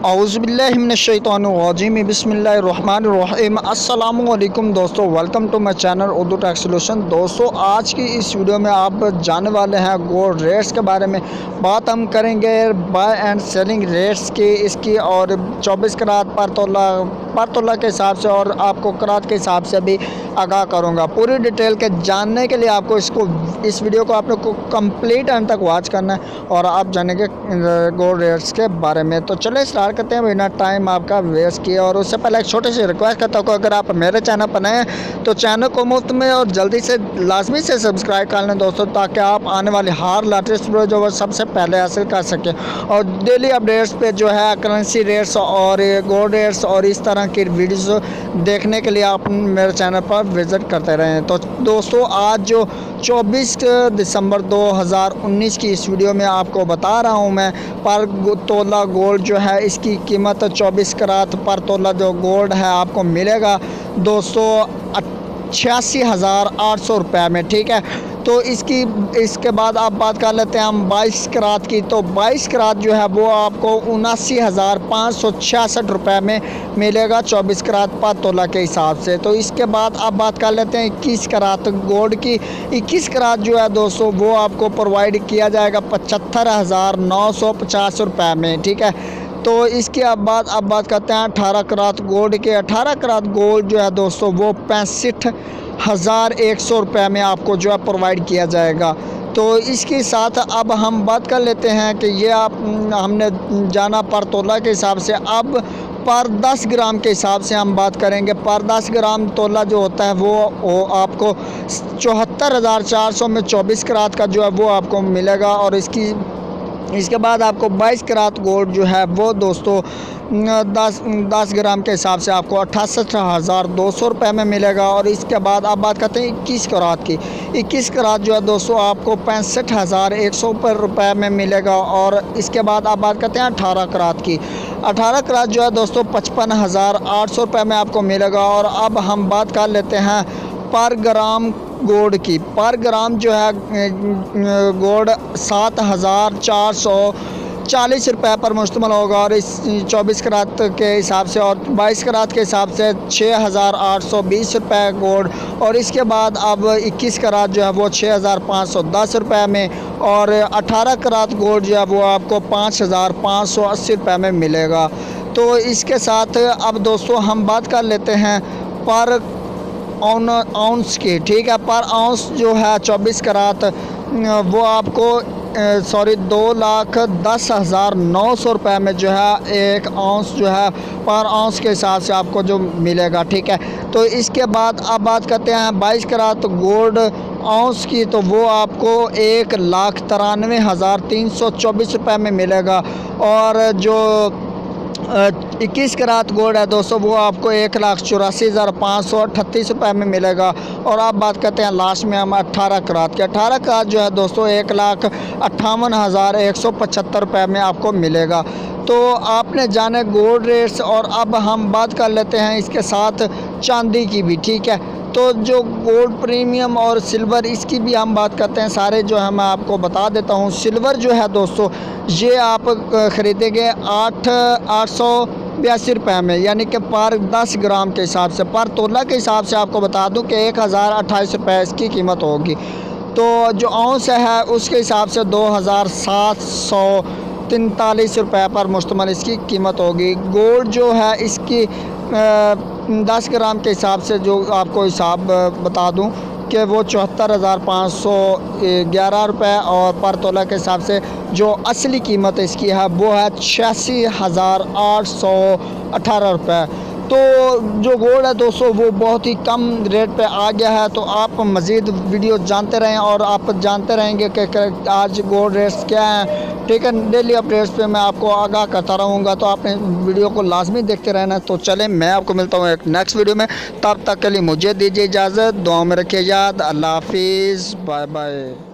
औज़ुबिल्लाहि मिनश्शैतानिर्रजीम बिस्मिल्लाहिर्रहमानिर्रहीम। अस्सलामु अलैकुम दोस्तों, वेलकम टू माय चैनल उर्दूटेक्सolution। दोस्तों, आज की इस वीडियो में आप जानने वाले हैं गोल्ड रेट्स के बारे में। बात हम करेंगे बाय एंड सेलिंग रेट्स की, इसकी, और 24 करात पर तोला के हिसाब से और आपको करात के हिसाब से भी आगाह करूँगा। पूरी डिटेल के जानने के लिए आपको इस वीडियो को आप लोग को कंप्लीट एंड तक वॉच करना है और आप जानेंगे गोल्ड रेट्स के बारे में। तो चलिए स्टार्ट करते हैं बिना टाइम आपका वेस्ट किए। और उससे पहले एक छोटी सी रिक्वेस्ट करता हूँ, अगर आप मेरे चैनल पर नए हैं तो चैनल को मुफ्त में और जल्दी से लाजमी से सब्सक्राइब कर लें दोस्तों, ताकि आप आने वाली हर लेटेस्ट वीडियो जो है सबसे पहले हासिल कर सकें। और डेली अपडेट्स पे जो है करेंसी रेट्स और गोल्ड रेट्स और इस तरह की वीडियोस देखने के लिए आप मेरे चैनल पर विज़िट करते रहें। तो दोस्तों, आज जो 24 दिसंबर 2019 की इस वीडियो में आपको बता रहा हूं मैं, पर तोला गोल्ड जो है इसकी कीमत 24 करात पर तोला जो गोल्ड है आपको मिलेगा दोस्तों 86,800 रुपये में। ठीक है, तो इसके बाद आप बात कर लेते हैं हम 22 करात की। तो 22 करात जो है वो आपको 79,566 रुपये में मिलेगा 24 करात पर तोला के हिसाब से। तो इसके बाद आप बात कर लेते हैं 21 करात गोल्ड की। 21 करात जो है दोस्तों वो आपको प्रोवाइड किया जाएगा 75,950 रुपये में। ठीक है, तो इसके अब बात करते हैं 18 करात गोल्ड के। 18 करात गोल्ड जो है दोस्तों वो 65,100 रुपये में आपको जो है प्रोवाइड किया जाएगा। तो इसके साथ अब हम बात कर लेते हैं कि ये हमने जाना पर तोला के हिसाब से। अब पर 10 ग्राम के हिसाब से हम बात करेंगे। पर 10 ग्राम तोला जो होता है वो आपको 74,400 में 24 करात का जो है वो आपको मिलेगा। और इसके बाद आपको 22 करात गोल्ड जो है वो दोस्तों 10 ग्राम के हिसाब से आपको 68,200 रुपये में मिलेगा। और इसके बाद आप बात करते हैं 21 करात की। 21 करात जो है दोस्तों आपको 65,100 रुपये में मिलेगा। और इसके बाद आप बात करते हैं 18 करात की। 18 करात जो है दोस्तों 55,800 रुपये में आपको मिलेगा। और अब हम बात कर लेते हैं पर ग्राम गोल्ड की। पर ग्राम जो है गोल्ड 7,440 रुपये पर मुश्तमिल होगा और इस 24 करात के हिसाब से। और 22 करात के हिसाब से 6,820 रुपये गोल्ड। और इसके बाद अब 21 करात जो है वो 6,510 रुपये में। और 18 करात गोल्ड जो है वो आपको 5,580 रुपये में मिलेगा। तो इसके साथ अब दोस्तों हम बात कर लेते हैं पर आउंस की। ठीक है, पर आउंस जो है 24 करात वो आपको 2,10,900 रुपये में जो है एक आउंस जो है पर आउंस के हिसाब से आपको जो मिलेगा। ठीक है, तो इसके बाद अब बात करते हैं 22 करात गोल्ड आउंस की। तो वो आपको 1,93,324 रुपये में मिलेगा। और जो 21 करात गोल्ड है दोस्तों वो आपको 1,84,538 रुपये में मिलेगा। और आप बात करते हैं लास्ट में हम 18 करात के। 18 करात जो है दोस्तों 1,58,175 रुपये में आपको मिलेगा। तो आपने जाने गोल्ड रेट्स। और अब हम बात कर लेते हैं इसके साथ चांदी की भी। ठीक है, तो जो गोल्ड प्रीमियम और सिल्वर इसकी भी हम बात करते हैं सारे जो है मैं आपको बता देता हूँ। सिल्वर जो है दोस्तों ये आप ख़रीदेंगे 882 रुपये में, यानी कि पर 10 ग्राम के हिसाब से। पर तोला के हिसाब से आपको बता दूं कि 1,028 रुपये इसकी कीमत होगी। तो जो आउंस है उसके हिसाब से 2,743 रुपये पर मुश्तमिल इसकी कीमत होगी। गोल्ड जो है इसकी 10 ग्राम के हिसाब से जो आपको हिसाब बता दूं कि वो 74,511 रुपये। और पर तोला के हिसाब से जो असली कीमत इसकी है वो है 86,818 रुपये। तो जो गोल्ड है दोस्तों वो बहुत ही कम रेट पे आ गया है। तो आप मज़ीद वीडियो जानते रहें और आप जानते रहेंगे कि आज गोल्ड रेट्स क्या हैं। ठीक है, डेली अपडेट्स पे मैं आपको आगाह करता रहूँगा, तो आपने वीडियो को लाजमी देखते रहना। तो चलें, मैं आपको मिलता हूँ एक नेक्स्ट वीडियो में। तब तक के लिए मुझे दीजिए इजाज़त, दुआ में रखिए याद। अल्लाह हाफिज़, बाय बाय।